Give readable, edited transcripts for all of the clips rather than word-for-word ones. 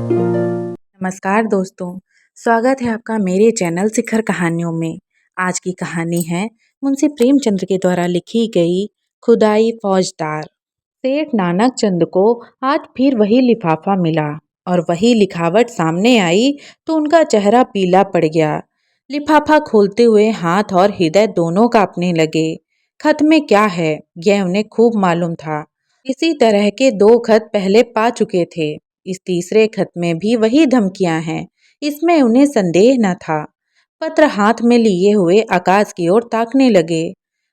नमस्कार दोस्तों, स्वागत है आपका मेरे चैनल शिखर कहानियों में। आज की कहानी है मुंशी प्रेमचंद के द्वारा लिखी गई खुदाई फौजदार। सेठ नानक चंद को आज फिर वही लिफाफा मिला और वही लिखावट सामने आई तो उनका चेहरा पीला पड़ गया। लिफाफा खोलते हुए हाथ और हृदय दोनों कांपने लगे। खत में क्या है यह उन्हें खूब मालूम था। इसी तरह के 2 खत पहले पा चुके थे। इस तीसरे खत में भी वही धमकियां हैं, इसमें उन्हें संदेह न था। पत्र हाथ में लिए हुए आकाश की ओर ताकने लगे।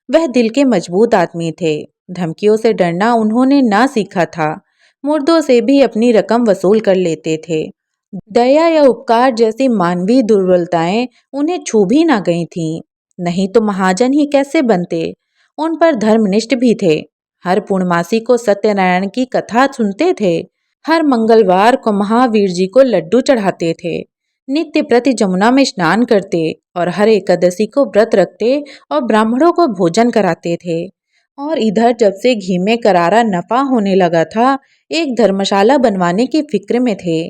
वह दिल के मजबूत आदमी थे। धमकियों से डरना उन्होंने ना सीखा था। मुर्दों से भी अपनी रकम वसूल कर लेते थे। दया या उपकार जैसी मानवीय दुर्बलताएं उन्हें छू भी ना गई थीं। नहीं तो महाजन ही कैसे बनते। उन पर धर्मनिष्ठ भी थे। हर पूर्णमासी को सत्यनारायण की कथा सुनते थे। हर मंगलवार को महावीर जी को लड्डू चढ़ाते थे। नित्य प्रति जमुना में स्नान करते और हर एकादशी को व्रत रखते और ब्राह्मणों को भोजन कराते थे। और इधर जब से घी में करारा नफा होने लगा था, एक धर्मशाला बनवाने की फिक्र में थे।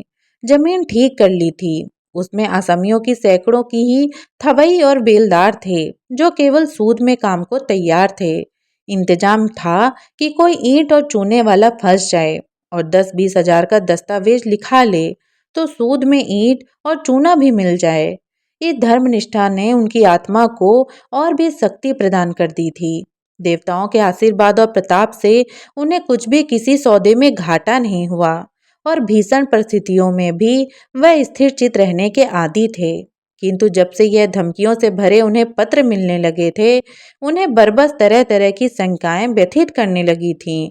जमीन ठीक कर ली थी। उसमें असमियों की सैकड़ों की ही थवई और बेलदार थे जो केवल सूद में काम को तैयार थे। इंतजाम था कि कोई ईंट और चूने वाला फंस जाए और 10-20 हजार का दस्तावेज लिखा ले तो सूद में ईंट और चूना भी मिल जाए। इस धर्मनिष्ठा ने उनकी आत्मा को और भी शक्ति प्रदान कर दी थी। देवताओं के आशीर्वाद और प्रताप से उन्हें कुछ भी किसी सौदे में घाटा नहीं हुआ और भीषण परिस्थितियों में भी वह स्थिर चित रहने के आदी थे। किंतु जब से यह धमकियों से भरे उन्हें पत्र मिलने लगे थे, उन्हें बरबस तरह तरह की शंकाएं व्यथित करने लगी थीं।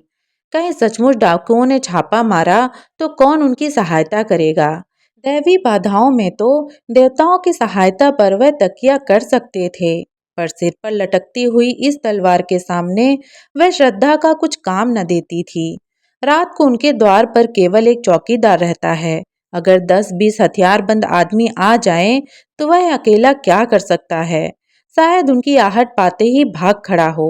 कहीं सचमुच डाकुओं ने छापा मारा तो कौन उनकी सहायता करेगा। दैवी बाधाओं में तो देवताओं की सहायता पर वह तकिया कर सकते थे, पर सिर पर लटकती हुई इस तलवार के सामने वह श्रद्धा का कुछ काम न देती थी। रात को उनके द्वार पर केवल एक चौकीदार रहता है। अगर 10-20 हथियारबंद आदमी आ जाएं, तो वह अकेला क्या कर सकता है। शायद उनकी आहट पाते ही भाग खड़ा हो।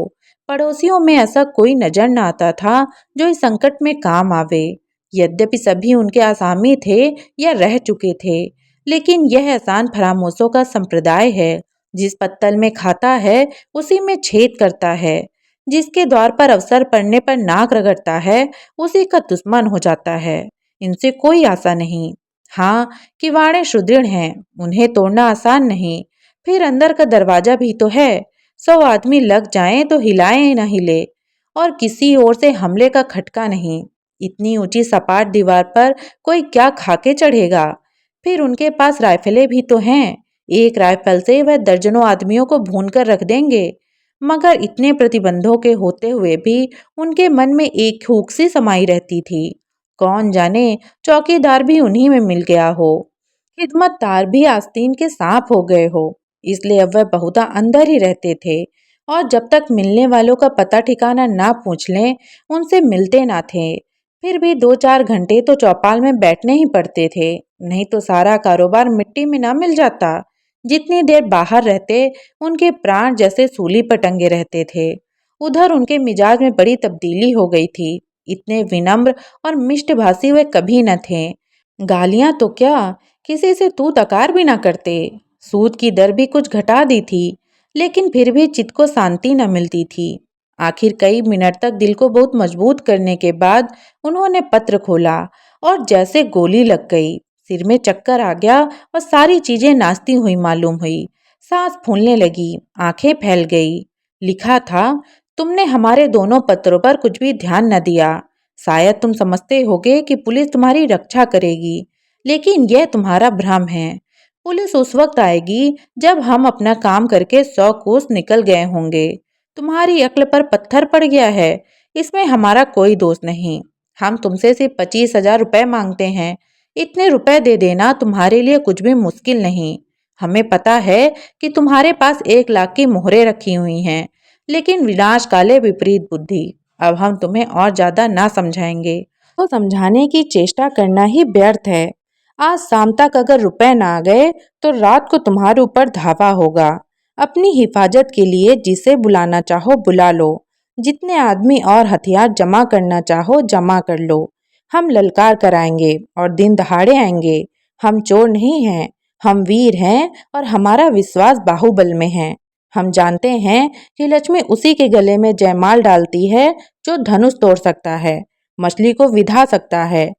पड़ोसियों में ऐसा कोई नजर न आता था जो इस संकट में काम आवे। यद्यपि सभी उनके आसामी थे या रह चुके थे, लेकिन यह एहसान फरामोशों का संप्रदाय है। जिस पत्तल में खाता है उसी में छेद करता है। जिसके द्वार पर अवसर पड़ने पर नाक रगड़ता है उसी का दुश्मन हो जाता है। इनसे कोई आशा नहीं। हाँ, किवाड़े सुदृढ़ हैं, उन्हें तोड़ना आसान नहीं। फिर अंदर का दरवाजा भी तो है। 100 आदमी लग जाएं तो हिलाए न हिले और किसी ओर से हमले का खटका नहीं। इतनी ऊंची सपाट दीवार पर कोई क्या खाके चढ़ेगा। फिर उनके पास राइफलें भी तो हैं। एक राइफल से वह दर्जनों आदमियों को भून कर रख देंगे। मगर इतने प्रतिबंधों के होते हुए भी उनके मन में एक हुक सी समाई रहती थी। कौन जाने चौकीदार भी उन्हीं में मिल गया हो, खिदमतदार भी आस्तीन के सांप हो गए हो। इसलिए अब वह बहुधा अंदर ही रहते थे और जब तक मिलने वालों का पता ठिकाना ना पूछ लें, उनसे मिलते ना थे। फिर भी 2-4 घंटे तो चौपाल में बैठने ही पड़ते थे, नहीं तो सारा कारोबार मिट्टी में ना मिल जाता। जितनी देर बाहर रहते उनके प्राण जैसे सूली पर टंगे रहते थे। उधर उनके मिजाज में बड़ी तब्दीली हो गई थी। इतने विनम्र और मिष्टभाषी वे कभी न थे। गालियां तो क्या, किसी से तू तकार भी ना करते। सूद की दर भी कुछ घटा दी थी, लेकिन फिर भी चित्त को शांति न मिलती थी। आखिर कई मिनट तक दिल को बहुत मजबूत करने के बाद उन्होंने पत्र खोला और जैसे गोली लग गई। सिर में चक्कर आ गया और सारी चीजें नाचती हुई मालूम हुई। सांस फूलने लगी, आंखें फैल गई। लिखा था, तुमने हमारे दोनों पत्रों पर कुछ भी ध्यान न दिया। शायद तुम समझते होगे कि पुलिस तुम्हारी रक्षा करेगी, लेकिन यह तुम्हारा भ्रम है। पुलिस उस वक्त आएगी जब हम अपना काम करके 100 कोस निकल गए होंगे। तुम्हारी अक्ल पर पत्थर पड़ गया है, इसमें हमारा कोई दोष नहीं। हम तुमसे सिर्फ 25,000 रुपए मांगते हैं। इतने रुपए दे देना तुम्हारे लिए कुछ भी मुश्किल नहीं। हमें पता है कि तुम्हारे पास 1 लाख की मोहरें रखी हुई हैं, लेकिन विनाश काले विपरीत बुद्धि। अब हम तुम्हें और ज्यादा ना समझाएंगे। तो समझाने की चेष्टा करना ही व्यर्थ है। आज शाम तक अगर रुपए ना आ गए तो रात को तुम्हारे ऊपर धावा होगा। अपनी हिफाजत के लिए जिसे बुलाना चाहो बुला लो। जितने आदमी और हथियार जमा करना चाहो जमा कर लो। हम ललकार कर आएंगे और दिन दहाड़े आएंगे। हम चोर नहीं हैं, हम वीर हैं और हमारा विश्वास बाहुबल में है। हम जानते हैं कि लक्ष्मी उसी के गले में जयमाल डालती है जो धनुष तोड़ सकता है, मछली को विधा सकता है।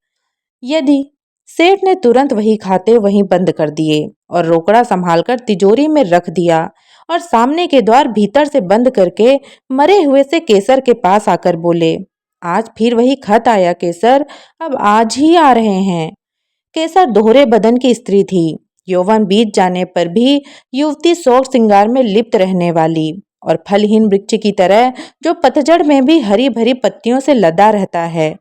यदि सेठ ने तुरंत वही खाते वहीं बंद कर दिए और रोकड़ा संभालकर तिजोरी में रख दिया और सामने के द्वार भीतर से बंद करके मरे हुए से केसर के पास आकर बोले, आज फिर वही खत आया केसर, अब आज ही आ रहे हैं। केसर दोहरे बदन की स्त्री थी, यौवन बीत जाने पर भी युवती शौक श्रृंगार में लिप्त रहने वाली और फलहीन वृक्ष की तरह जो पतझड़ में भी हरी भरी पत्तियों से लदा रहता है।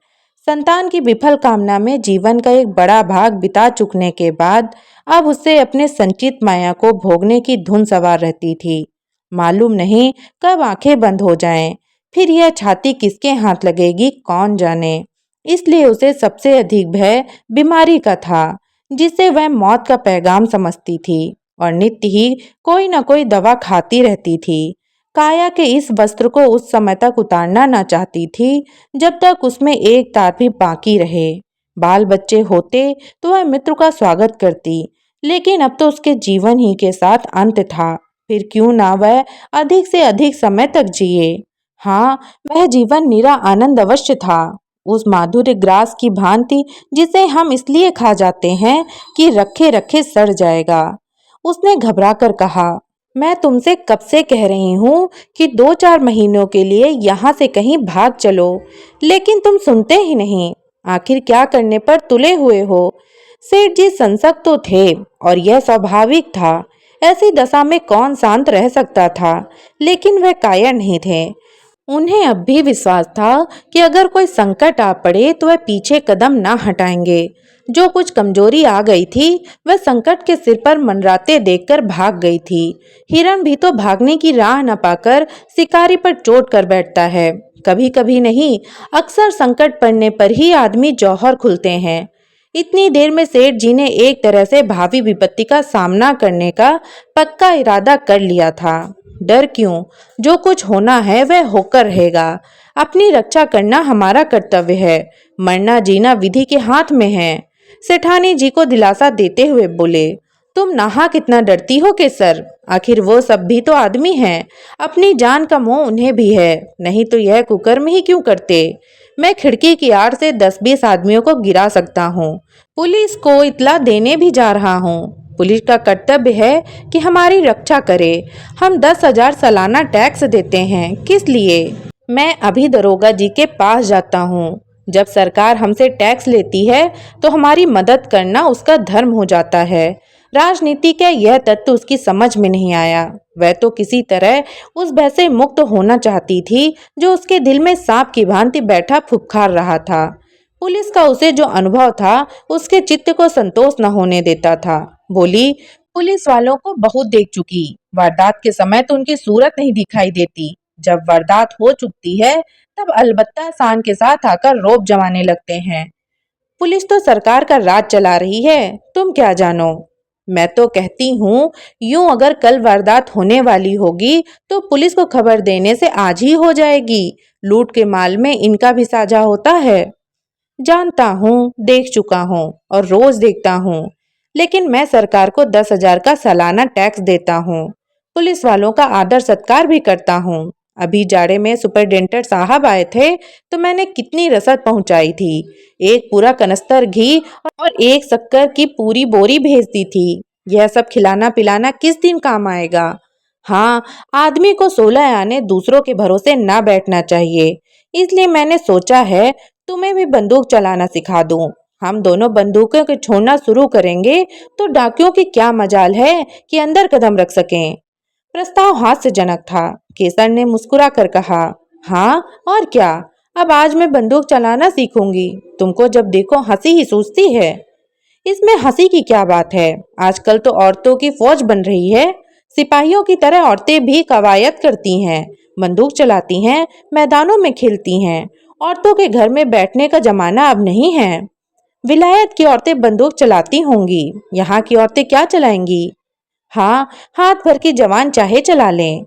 संतान की विफल कामना में जीवन का एक बड़ा भाग बिता चुकने के बाद अब उससे अपने संचित माया को भोगने की धुन सवार रहती थी। मालूम नहीं कब आंखें बंद हो जाएं, फिर यह छाती किसके हाथ लगेगी कौन जाने। इसलिए उसे सबसे अधिक भय बीमारी का था, जिसे वह मौत का पैगाम समझती थी और नित्य ही कोई न कोई दवा खाती रहती थी। काया के इस वस्त्र को उस समय तक उतारना न चाहती थी जब तक उसमें एक तार भी बाकी रहे। बाल बच्चे होते तो वह मित्र का स्वागत करती, लेकिन अब तो उसके जीवन ही के साथ अंत था। फिर क्यों ना वह अधिक से अधिक समय तक जिए। हाँ, वह जीवन निरा आनंद अवश्य था, उस माधुर्य ग्रास की भांति जिसे हम इसलिए खा जाते हैं कि रखे रखे सड़ जाएगा। उसने घबरा कर कहा, मैं तुमसे कब से कह रही हूँ कि 2-4 महीनों के लिए यहाँ से कहीं भाग चलो, लेकिन तुम सुनते ही नहीं। आखिर क्या करने पर तुले हुए हो। सेठ जी संसक्त तो थे और यह स्वाभाविक था। ऐसी दशा में कौन शांत रह सकता था, लेकिन वह कायर नहीं थे। उन्हें अब भी विश्वास था कि अगर कोई संकट आ पड़े तो वह पीछे कदम ना हटाएंगे। जो कुछ कमजोरी आ गई थी वह संकट के सिर पर मंडराते देखकर भाग गई थी। हिरण भी तो भागने की राह न पाकर शिकारी पर चोट कर बैठता है। कभी कभी नहीं, अक्सर संकट पड़ने पर ही आदमी जौहर खुलते हैं। इतनी देर में सेठ जी ने एक तरह से भावी विपत्ति का सामना करने का पक्का इरादा कर लिया था। डर क्यों, जो कुछ होना है वह होकर रहेगा। अपनी रक्षा करना हमारा कर्तव्य है, मरना जीना विधि के हाथ में है। सेठानी जी को दिलासा देते हुए बोले, तुम नाहक कितना डरती हो केसर, आखिर वो सब भी तो आदमी हैं। अपनी जान का मोह उन्हें भी है, नहीं तो यह कुकर्म ही क्यों करते। मैं खिड़की की आड़ से 10-20 आदमियों को गिरा सकता हूँ। पुलिस को इतला देने भी जा रहा हूँ। पुलिस का कर्तव्य है कि हमारी रक्षा करे। हम 10,000 सालाना टैक्स देते हैं, किस लिए। मैं अभी दरोगा जी के पास जाता हूँ। जब सरकार हमसे टैक्स लेती है तो हमारी मदद करना उसका धर्म हो जाता है। राजनीति का यह तत्व उसकी समझ में नहीं आया। वह तो किसी तरह उस भय से मुक्त होना चाहती थी जो उसके दिल में सांप की भांति बैठा फुफकार रहा था। पुलिस का उसे जो अनुभव था उसके चित्त को संतोष न होने देता था। बोली, पुलिस वालों को बहुत देख चुकी, वारदात के समय तो उनकी सूरत नहीं दिखाई देती, जब वारदात हो चुकती है तब अलबत्ता शान के साथ आकर रौब जमाने लगते हैं। पुलिस तो सरकार का राज चला रही है, तुम क्या जानो। मैं तो कहती हूँ, यूं अगर कल वारदात होने वाली होगी तो पुलिस को खबर देने से आज ही हो जाएगी। लूट के माल में इनका भी साझा होता है। जानता हूँ, देख चुका हूँ और रोज देखता हूँ, लेकिन मैं सरकार को 10,000 का सालाना टैक्स देता हूँ। पुलिस वालों का आदर सत्कार भी करता हूँ। अभी जाड़े में सुपरिटेंडेंट साहब आए थे तो मैंने कितनी रसद पहुंचाई थी। एक पूरा कनस्तर घी और एक शक्कर की पूरी बोरी भेज दी थी। यह सब खिलाना पिलाना किस दिन काम आएगा। हाँ, आदमी को 16 आने दूसरों के भरोसे ना बैठना चाहिए। इसलिए मैंने सोचा है तुम्हें भी बंदूक चलाना सिखा दूं। हम दोनों बंदूकों को छोड़ना शुरू करेंगे तो डाकुओं की क्या मजाल है कि अंदर कदम रख सकें। प्रस्ताव हास्यजनक था। केसर ने मुस्कुरा कर कहा, हाँ और क्या, अब आज मैं बंदूक चलाना सीखूंगी। तुमको जब देखो हंसी ही सूझती है। इसमें हंसी की क्या बात है, आजकल तो औरतों की फौज बन रही है। सिपाहियों की तरह औरतें भी कवायद करती हैं, बंदूक चलाती हैं, मैदानों में खेलती हैं। औरतों के घर में बैठने का जमाना अब नहीं है। विलायत की औरतें बंदूक चलाती होंगी, यहाँ की औरतें क्या चलाएंगी। हाँ, हाथ भर की जवान चाहे चला लें।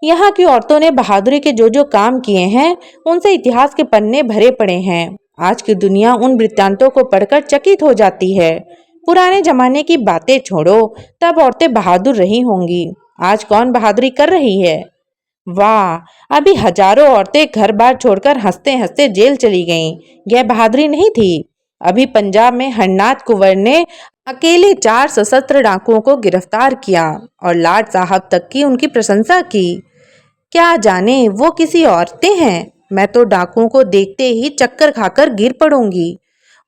यहाँ की औरतों ने बहादुरी के जो जो काम किए हैं उनसे इतिहास के पन्ने भरे पड़े हैं। आज की दुनिया उन वृत्तांतों को पढ़कर चकित हो जाती है। पुराने जमाने की बातें छोड़ो, तब औरतें बहादुर रही होंगी। आज कौन बहादुरी कर रही है? वाह, अभी हजारों औरतें घर बार छोड़कर हंसते हंसते जेल चली गईं। यह बहादुरी नहीं थी। अभी पंजाब में हरनाथ कुंवर ने अकेले 4 सशस्त्र डाकुओं को गिरफ्तार किया और लाट साहब तक की उनकी प्रशंसा की। क्या जाने वो किसी औरतें हैं। मैं तो डाकुओं को देखते ही चक्कर खाकर गिर पड़ूंगी।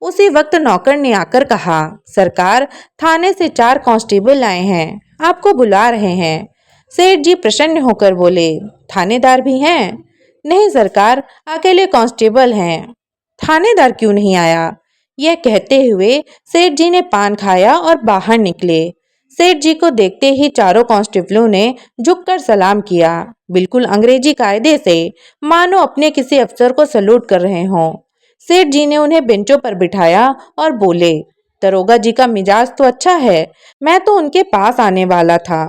उसी वक्त नौकर ने आकर कहा, सरकार, थाने से 4 कांस्टेबल आए हैं, आपको बुला रहे हैं। सेठ जी प्रसन्न होकर बोले, थानेदार भी हैं? नहीं सरकार, अकेले कांस्टेबल हैं। थानेदार क्यों नहीं आया? यह कहते हुए सेठ जी ने पान खाया और बाहर निकले। सेठ जी को देखते ही चारों कांस्टेबलों ने झुककर सलाम किया, बिल्कुल अंग्रेजी कायदे से, मानो अपने किसी अफसर को सलूट कर रहे हों। सेठ जी ने उन्हें बेंचों पर बिठाया और बोले, दरोगा जी का मिजाज तो अच्छा है, मैं तो उनके पास आने वाला था।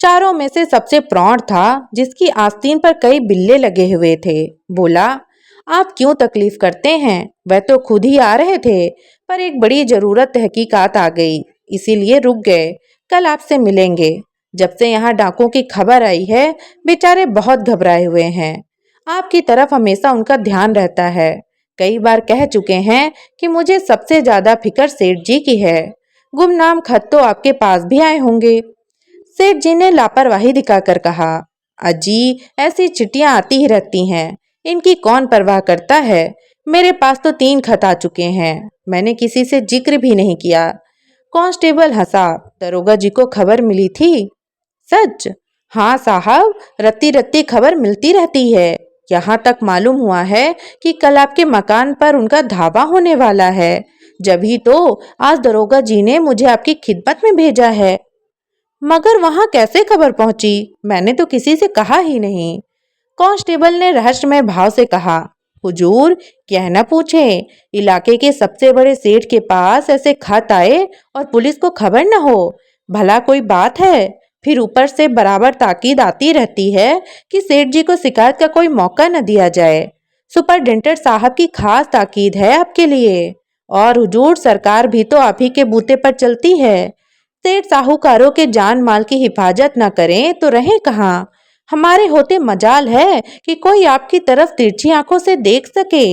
चारों में से सबसे प्रौढ़ था, जिसकी आस्तीन पर कई बिल्ले लगे हुए थे, बोला, आप क्यों तकलीफ करते हैं? वह तो खुद ही आ रहे थे, पर एक बड़ी जरूरत तहकीकात आ गई, इसीलिए रुक गए। कल आपसे मिलेंगे। जब से यहाँ डाकुओं की खबर आई है, बेचारे बहुत घबराए हुए हैं। आपकी तरफ हमेशा उनका ध्यान रहता है। कई बार कह चुके हैं कि मुझे सबसे ज्यादा फिक्र सेठ जी की है। गुमनाम खत तो आपके पास भी आए होंगे। सेठ जी ने लापरवाही दिखाकर कहा, अजी, ऐसी चिट्ठियां आती ही रहती हैं, इनकी कौन परवाह करता है। मेरे पास तो 3 खत आ चुके हैं, मैंने किसी से जिक्र भी नहीं किया। कांस्टेबल हंसा, दरोगा जी को खबर मिली थी? सच? हाँ साहब, रत्ती रत्ती खबर मिलती रहती है। यहाँ तक मालूम हुआ है कि कल आपके मकान पर उनका धावा होने वाला है। जब ही तो आज दरोगा जी ने मुझे आपकी खिदमत में भेजा है। मगर वहां कैसे खबर पहुंची? मैंने तो किसी से कहा ही नहीं। कांस्टेबल ने रहस्यमय भाव से कहा, हुजूर, क्या न पूछे, इलाके के सबसे बड़े सेठ के पास ऐसे खत आए और पुलिस को खबर न हो, भला कोई बात है? फिर ऊपर से बराबर ताकीद आती रहती है कि सेठ जी को शिकायत का कोई मौका न दिया जाए। सुपरडेंटेंट साहब की खास ताकीद है आपके लिए। और हुजूर, सरकार भी तो आप ही के बूते पर चलती है। सेठ साहूकारों के जान माल की हिफाजत न करें तो रहें कहाँ? हमारे होते मजाल है कि कोई आपकी तरफ तिरछी आंखों से देख सके।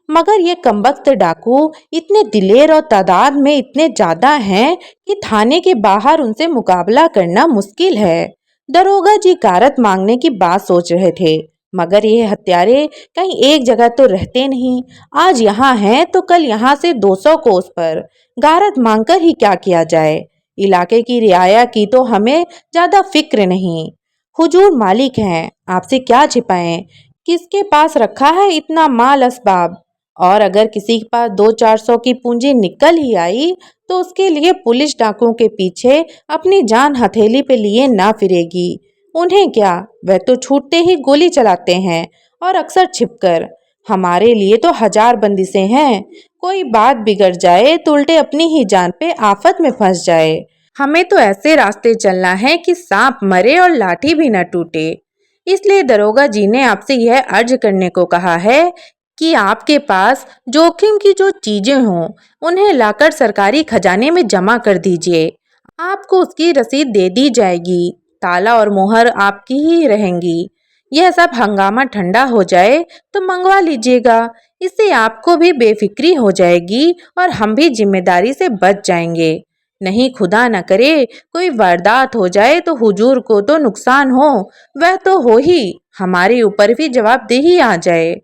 मगर ये कमबख्त डाकू इतने दिलेर और तादाद में इतने ज्यादा हैं कि थाने के बाहर उनसे मुकाबला करना मुश्किल है। दरोगा जी गारत मांगने की बात सोच रहे थे, मगर ये हत्यारे कहीं एक जगह तो रहते नहीं। आज यहाँ हैं तो कल यहाँ से 200 कोस पर। गारत मांगकर ही क्या किया जाए? इलाके की रियाया की तो हमें ज्यादा फिक्र नहीं। हुजूर मालिक हैं, आपसे क्या छिपाएं? किसके पास रखा है इतना माल असबाब? और अगर किसी के पास 200-400 की पूंजी निकल ही आई तो उसके लिए पुलिस डाकुओं के पीछे अपनी जान हथेली पे लिए ना फिरेगी। उन्हें क्या, वह तो छूटते ही गोली चलाते हैं, और अक्सर छिपकर। हमारे लिए तो 1000 बंदिशें हैं। कोई बात बिगड़ जाए तो उल्टे अपनी ही जान पे आफत में फंस जाए। हमें तो ऐसे रास्ते चलना है कि सांप मरे और लाठी भी न टूटे। इसलिए दरोगा जी ने आपसे यह अर्ज करने को कहा है कि आपके पास जोखिम की जो चीजें हों उन्हें लाकर सरकारी खजाने में जमा कर दीजिए। आपको उसकी रसीद दे दी जाएगी, ताला और मोहर आपकी ही रहेंगी। यह सब हंगामा ठंडा हो जाए तो मंगवा लीजिएगा। इससे आपको भी बेफिक्री हो जाएगी और हम भी जिम्मेदारी से बच जाएंगे। नहीं खुदा न करे कोई वारदात हो जाए तो हुजूर को तो नुकसान हो, वह तो हो ही, हमारे ऊपर भी जवाबदेही आ जाए।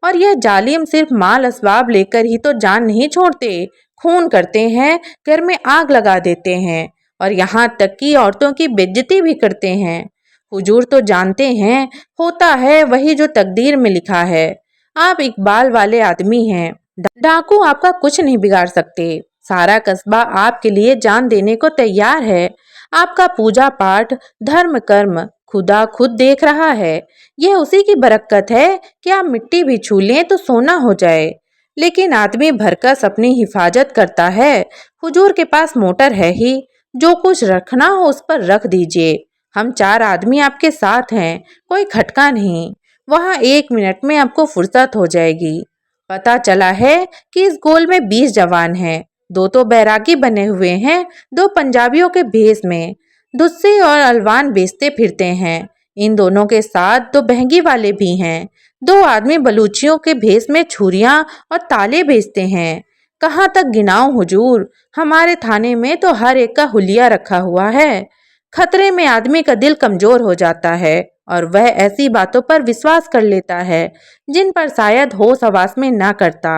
और यह जालिम सिर्फ माल असबाब लेकर ही तो जान नहीं छोड़ते, खून करते हैं, घर में आग लगा देते हैं और यहाँ तक कि औरतों की बेइज्जती भी करते हैं। हुजूर तो जानते हैं, होता है वही जो तकदीर में लिखा है। आप इकबाल वाले आदमी हैं, डाकू आपका कुछ नहीं बिगाड़ सकते। सारा कस्बा आपके लिए जान देने को तैयार है। आपका पूजा पाठ, धर्म कर्म खुदा खुद देख रहा है। यह उसी की बरकत है कि आप मिट्टी भी छू लें तो सोना हो जाए। लेकिन आदमी भरकस अपनी हिफाजत करता है। हुजूर के पास मोटर है ही, जो कुछ रखना हो उस पर रख दीजिए। हम 4 आदमी आपके साथ हैं, कोई खटका नहीं। वहाँ 1 मिनट में आपको फुर्सत हो जाएगी। पता चला है कि इस गोल में 20 जवान हैं। 2 तो बैरागी बने हुए हैं, 2 पंजाबियों के भेष में धुस्से और अलवान बेचते फिरते हैं। इन दोनों के साथ 2 बहंगी वाले भी हैं। 2 आदमी बलूचियों के भेष में छुरियां और ताले बेचते हैं। कहाँ तक गिनाऊं हुजूर, हमारे थाने में तो हर एक का हुलिया रखा हुआ है। खतरे में आदमी का दिल कमजोर हो जाता है और वह ऐसी बातों पर विश्वास कर लेता है जिन पर शायद होश हवास में ना करता।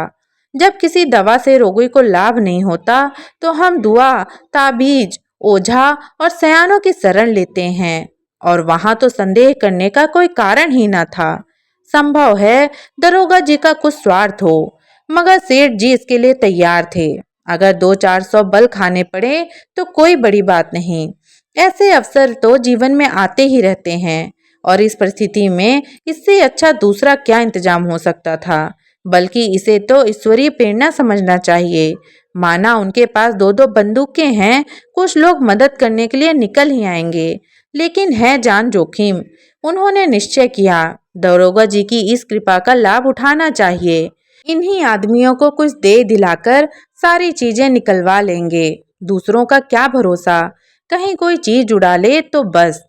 जब किसी दवा से रोगी को लाभ नहीं होता तो हम दुआ, ताबीज, ओझा और सयानों की शरण लेते हैं, और वहां तो संदेह करने का कोई कारण ही ना था। संभव है दरोगा जी का कुछ स्वार्थ हो, मगर सेठ जी इसके लिए तैयार थे। अगर 200-400 बल खाने पड़े तो कोई बड़ी बात नहीं। ऐसे अवसर तो जीवन में आते ही रहते हैं, और इस परिस्थिति में इससे अच्छा दूसरा क्या इंतजाम हो सकता था। बल्कि इसे तो ईश्वरीय प्रेरणा समझना चाहिए। माना उनके पास 2-2 बंदूकें हैं, कुछ लोग मदद करने के लिए निकल ही आएंगे, लेकिन है जान जोखिम। उन्होंने निश्चय किया दरोगा जी की इस कृपा का लाभ उठाना चाहिए। इन्हीं आदमियों को कुछ दे दिलाकर सारी चीजें निकलवा लेंगे। दूसरों का क्या भरोसा, कहीं कोई चीज उड़ा ले तो बस।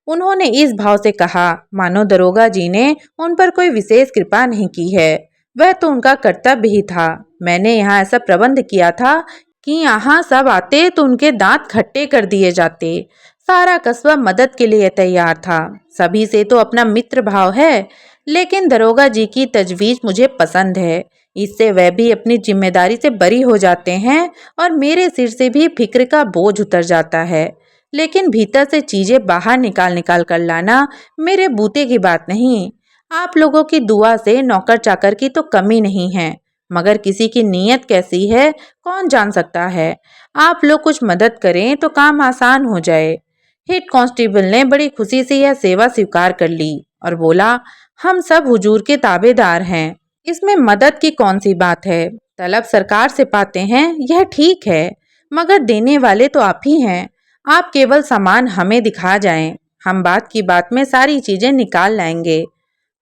उन्होंने इस भाव से कहा मानो दरोगा जी ने उन पर कोई विशेष कृपा नहीं की है। वह तो उनका कर्तव्य ही था। मैंने यहाँ ऐसा प्रबंध किया था कि यहाँ सब आते तो उनके दांत खट्टे कर दिए जाते। सारा कस्बा मदद के लिए तैयार था। सभी से तो अपना मित्र भाव है, लेकिन दरोगा जी की तजवीज मुझे पसंद है। इससे वह भी अपनी जिम्मेदारी से बरी हो जाते हैं और मेरे सिर से भी फिक्र का बोझ उतर जाता है। लेकिन भीतर से चीजें बाहर निकाल निकाल कर लाना मेरे बूते की बात नहीं। आप लोगों की दुआ से नौकर चाकर की तो कमी नहीं है, मगर किसी की नीयत कैसी है कौन जान सकता है। आप लोग कुछ मदद करें तो काम आसान हो जाए। हेड कांस्टेबल ने बड़ी खुशी से यह सेवा स्वीकार कर ली और बोला, हम सब हुजूर के ताबेदार हैं, इसमें मदद की कौन सी बात है। तलब सरकार से पाते हैं यह ठीक है, मगर देने वाले तो आप ही हैं। आप केवल सामान हमें दिखा जाएं, हम बात की बात में सारी चीजें निकाल लाएंगे।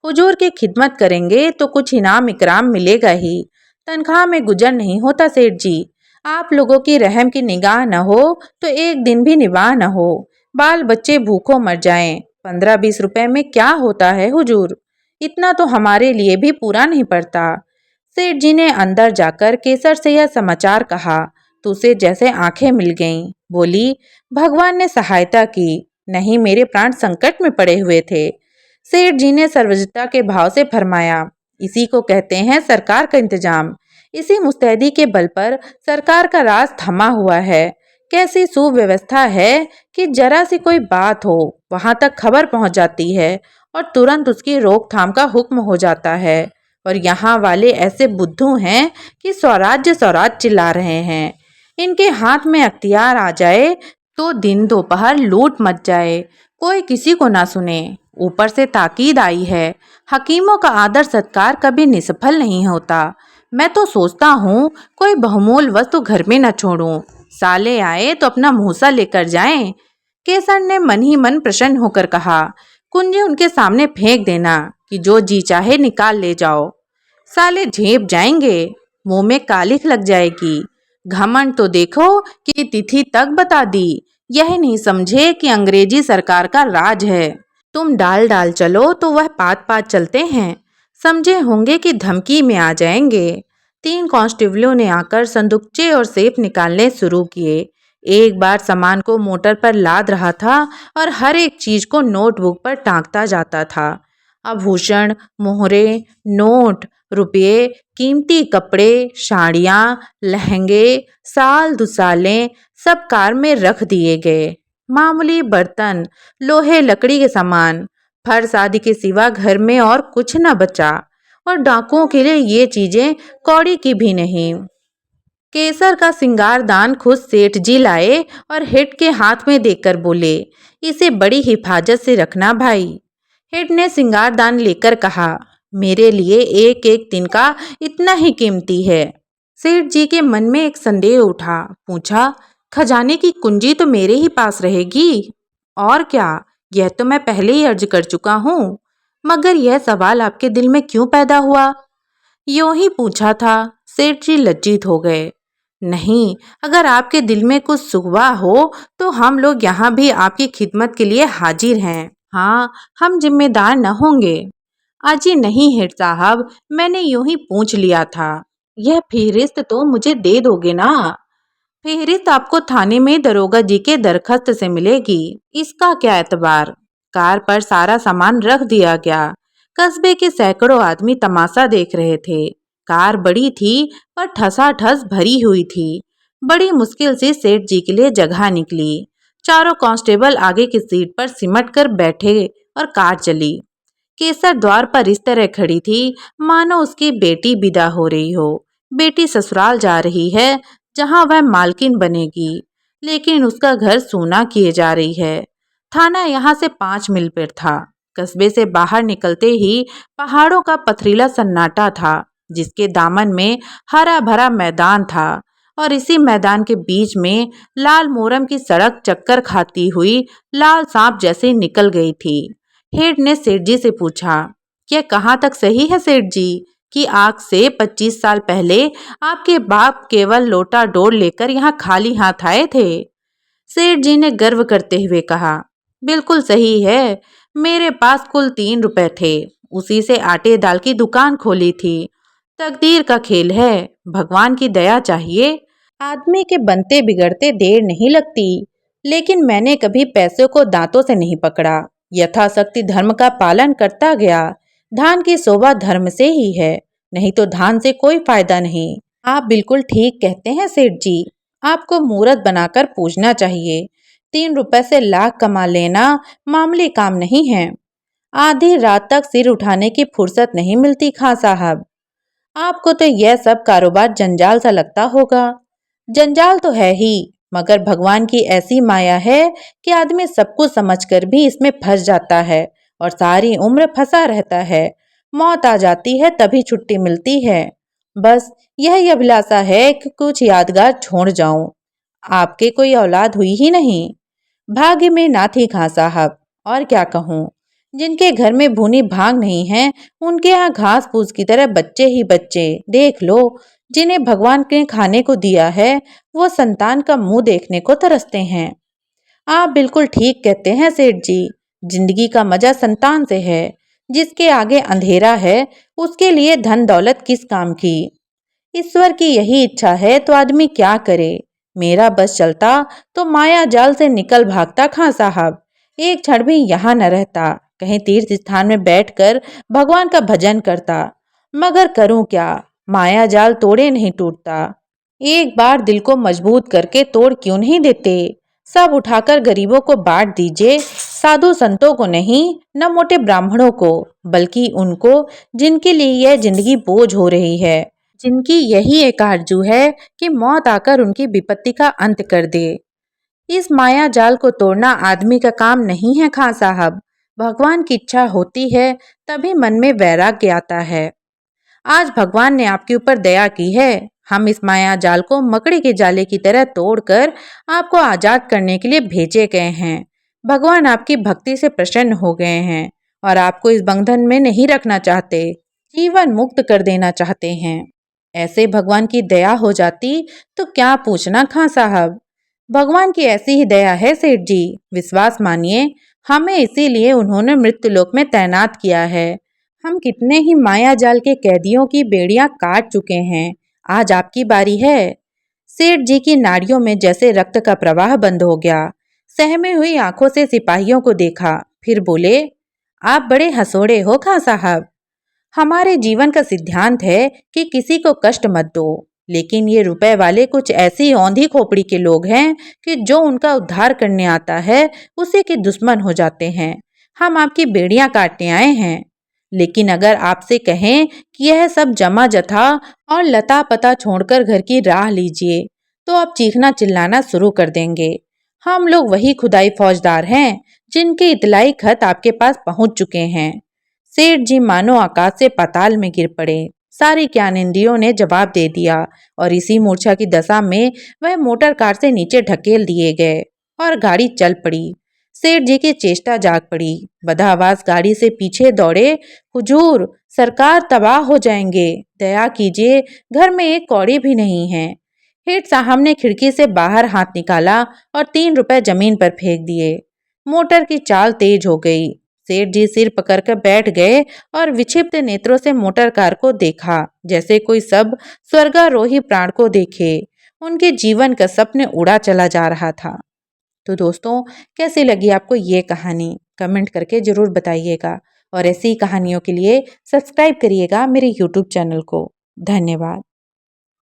हुजूर की खिदमत करेंगे तो कुछ इनाम इकराम मिलेगा ही। तनख्वाह में गुजर नहीं होता सेठ जी। आप लोगों की रहम की निगाह न हो तो एक दिन भी निवाह न हो, बाल बच्चे भूखों मर जाएं। 15-20 रुपए में क्या होता है हुजूर, इतना तो हमारे लिए भी पूरा नहीं पड़ता। सेठ जी ने अंदर जाकर केसर से यह समाचार कहा तो उसे जैसे आंखें मिल गईं। बोली, भगवान ने सहायता की, नहीं मेरे प्राण संकट में पड़े हुए थे। सेठ जी ने सर्वजता के भाव से फरमाया, इसी को कहते हैं सरकार का इंतजाम। इसी मुस्तैदी के बल पर सरकार का राज थमा हुआ है। कैसी सुव्यवस्था है कि जरा सी कोई बात हो वहां तक खबर पहुंच जाती है और तुरंत उसकी रोकथाम का हुक्म हो जाता है। और यहाँ वाले ऐसे बुद्धू हैं कि स्वराज्य स्वराज चिल्ला रहे हैं। इनके हाथ में अख्तियार आ जाए तो दिन दोपहर लूट मच जाए, कोई किसी को ना सुने। ऊपर से ताकीद आई है, हकीमों का आदर सत्कार कभी निष्फल नहीं होता। मैं तो सोचता हूँ कोई बहुमूल्य वस्तु घर में न छोड़ूं, साले आए तो अपना मूसा लेकर जाएं। केसर ने मन ही मन प्रसन्न होकर कहा, कुंजी उनके सामने फेंक देना कि जो जी चाहे निकाल ले जाओ। साले झेप जाएंगे, मुंह में कालिख लग जाएगी। घमंड तो देखो कि तिथि तक बता दी, यह नहीं समझे कि अंग्रेजी सरकार का राज है। तुम डाल डाल चलो तो वह पात पात चलते हैं, समझे होंगे कि धमकी में आ जाएंगे। 3 कांस्टेबलों ने आकर संदूकचे और सेफ निकालने शुरू किए। एक बार सामान को मोटर पर लाद रहा था और हर एक चीज को नोटबुक पर टांगता जाता था। आभूषण, मोहरे, नोट, रुपये, कीमती कपड़े, साड़ियाँ, लहंगे, साल दुसालें सब कार में रख दिए गए। मामूली बर्तन, लोहे लकड़ी के सामान, फर्श आदि के सिवा घर में और कुछ न बचा, और डाकुओं के लिए ये चीजें कौड़ी की भी नहीं। केसर का सिंगारदान खुद सेठ जी लाए और हेड के हाथ में देकर बोले, इसे बड़ी हिफाजत से रखना भाई। हेड ने सिंगारदान लेकर कहा, मेरे लिए एक एक दिन का इतना ही कीमती है। सेठ जी के मन में एक संदेह उठा। पूछा, खजाने की कुंजी तो मेरे ही पास रहेगी? और क्या, यह तो मैं पहले ही अर्ज कर चुका हूँ, मगर यह सवाल आपके दिल में क्यों पैदा हुआ? यूं ही पूछा था। सेठ जी लज्जित हो गए। नहीं, अगर आपके दिल में कुछ सुगवा हो तो हम लोग यहाँ भी आपकी खिदमत के लिए हाजिर हैं। हाँ, हम जिम्मेदार न होंगे। अजी नहीं हेड साहब, मैंने यूं ही पूछ लिया था। यह फेहरिस्त तो मुझे दे दोगे ना? फेहरिस्त आपको थाने में दरोगा जी के दरखास्त से मिलेगी। इसका क्या एतबार? कार पर सारा सामान रख दिया गया। कस्बे के सैकड़ों आदमी तमाशा देख रहे थे। कार बड़ी थी पर ठसाठस भरी हुई थी। बड़ी मुश्किल से सेठ जी के लिए जगह निकली। चारों कांस्टेबल आगे की सीट पर सिमट कर बैठे और कार चली। केसर द्वार पर इस तरह खड़ी थी मानो उसकी बेटी विदा हो रही हो। बेटी ससुराल जा रही है जहां वह मालकिन बनेगी, लेकिन उसका घर सूना किए जा रही है। थाना यहाँ से 5 मील पर था। कस्बे से बाहर निकलते ही पहाड़ों का पथरीला सन्नाटा था, जिसके दामन में हरा भरा मैदान था और इसी मैदान के बीच में लाल मोरम की सड़क चक्कर खाती हुई लाल सांप जैसी निकल गई थी। हेड ने सेठ जी से पूछा, यह कहाँ तक सही है सेठ जी कि आज से 25 साल पहले आपके बाप केवल लोटा डोल लेकर यहाँ खाली हाथ आए थे? सेठ जी ने गर्व करते हुए कहा, बिल्कुल सही है। मेरे पास कुल 3 रुपए थे। उसी से आटे दाल की दुकान खोली थी। तकदीर का खेल है, भगवान की दया चाहिए। आदमी के बनते बिगड़ते देर नहीं लगती। लेकिन मैंने कभी पैसों को दांतों से नहीं पकड़ा। यथाशक्ति धर्म का पालन करता गया। धान की शोभा धर्म से ही है, नहीं तो धान से कोई फायदा नहीं। आप बिल्कुल ठीक कहते हैं सेठ जी। आपको मूर्त बनाकर पूजना चाहिए। 3 रुपए से लाख कमा लेना मामूली काम नहीं है। आधी रात तक सिर उठाने की फुर्सत नहीं मिलती खां साहब। आपको तो यह सब कारोबार जंजाल सा लगता होगा। जंजाल तो है ही, मगर भगवान की ऐसी माया है कि आदमी सब कुछ समझकर भी इसमें फंस जाता है और सारी उम्र फंसा रहता है। मौत आ जाती है तभी छुट्टी मिलती है। बस यही अभिलाषा है कि कुछ यादगार छोड़ जाऊं। आपके कोई औलाद हुई ही नहीं। भाग्य में ना थी खां साहब, और क्या कहूँ। जिनके घर में भुनी भांग नहीं है, उनके यहाँ घास फूस की तरह बच्चे ही बच्चे। देख लो, जिन्हें भगवान ने खाने को दिया है वो संतान का मुंह देखने को तरसते हैं। आप बिल्कुल ठीक कहते हैं सेठ जी। जिंदगी का मजा संतान से है। जिसके आगे अंधेरा है उसके लिए धन दौलत किस काम की। ईश्वर की यही इच्छा है तो आदमी क्या करे। मेरा बस चलता तो माया जाल से निकल भागता खां साहब। एक क्षण भी यहाँ न रहता, कहीं तीर्थ स्थान में बैठकर भगवान का भजन करता। मगर करूं क्या, माया जाल तोड़े नहीं टूटता। एक बार दिल को मजबूत करके तोड़ क्यों नहीं देते। सब उठाकर गरीबों को बांट दीजिए। साधु संतों को नहीं, न मोटे ब्राह्मणों को, बल्कि उनको जिनके लिए यह जिंदगी बोझ हो रही है, जिनकी यही एक आरजू है कि मौत आकर उनकी विपत्ति का अंत कर दे। इस माया जाल को तोड़ना आदमी का काम नहीं है खां साहब। भगवान की इच्छा होती है तभी मन में वैराग्य आता है। आज भगवान ने आपके ऊपर दया की है। हम इस माया जाल को मकड़ी के जाले की तरह तोड़कर आपको आजाद करने के लिए भेजे गए हैं। भगवान आपकी भक्ति से प्रसन्न हो गए हैं और आपको इस बंधन में नहीं रखना चाहते, जीवन मुक्त कर देना चाहते हैं। ऐसे भगवान की दया हो जाती तो क्या पूछना खां साहब। भगवान की ऐसी ही दया है सेठ जी, विश्वास मानिए। हमें इसीलिए उन्होंने मृत्युलोक में तैनात किया है। हम कितने ही माया जाल के कैदियों की बेड़ियां काट चुके हैं। आज आपकी बारी है। सेठ जी की नाड़ियों में जैसे रक्त का प्रवाह बंद हो गया। सहमी हुई आंखों से सिपाहियों को देखा, फिर बोले, आप बड़े हंसोड़े हो खां साहब। हमारे जीवन का सिद्धांत है कि किसी को कष्ट मत दो, लेकिन ये रुपए वाले कुछ ऐसी औंधी खोपड़ी के लोग हैं कि जो उनका उद्धार करने आता है उसी के दुश्मन हो जाते हैं। हम आपकी बेड़ियां काटने आए हैं, लेकिन अगर आपसे कहें कि यह सब जमा जथा और लता पता छोड़कर घर की राह लीजिए, तो आप चीखना चिल्लाना शुरू कर देंगे। हम लोग वही खुदाई फौजदार हैं जिनके इतलाई खत आपके पास पहुंच चुके हैं। सेठ जी मानो आकाश से पाताल में गिर पड़े। सारी ज्ञानेंद्रियों ने जवाब दे दिया और इसी मूर्छा की दशा में वह मोटर कार से नीचे ढकेल दिए गए और गाड़ी चल पड़ी। सेठ जी की चेष्टा जाग पड़ी। बदहवास गाड़ी से पीछे दौड़े। हुजूर, सरकार तबाह हो जाएंगे, दया कीजिए, घर में एक कौड़ी भी नहीं है। हेठ साहब ने खिड़की से बाहर हाथ निकाला और 3 रुपए जमीन पर फेंक दिए। मोटर की चाल तेज हो गई। सेठ जी सिर पकड़कर बैठ गए और विक्षिप्त नेत्रों से मोटर कार को देखा, जैसे कोई सब स्वर्गारोही प्राण को देखे। उनके जीवन का सपने उड़ा चला जा रहा था। तो दोस्तों, कैसी लगी आपको ये कहानी? कमेंट करके ज़रूर बताइएगा और ऐसी कहानियों के लिए सब्सक्राइब करिएगा मेरे यूट्यूब चैनल को। धन्यवाद।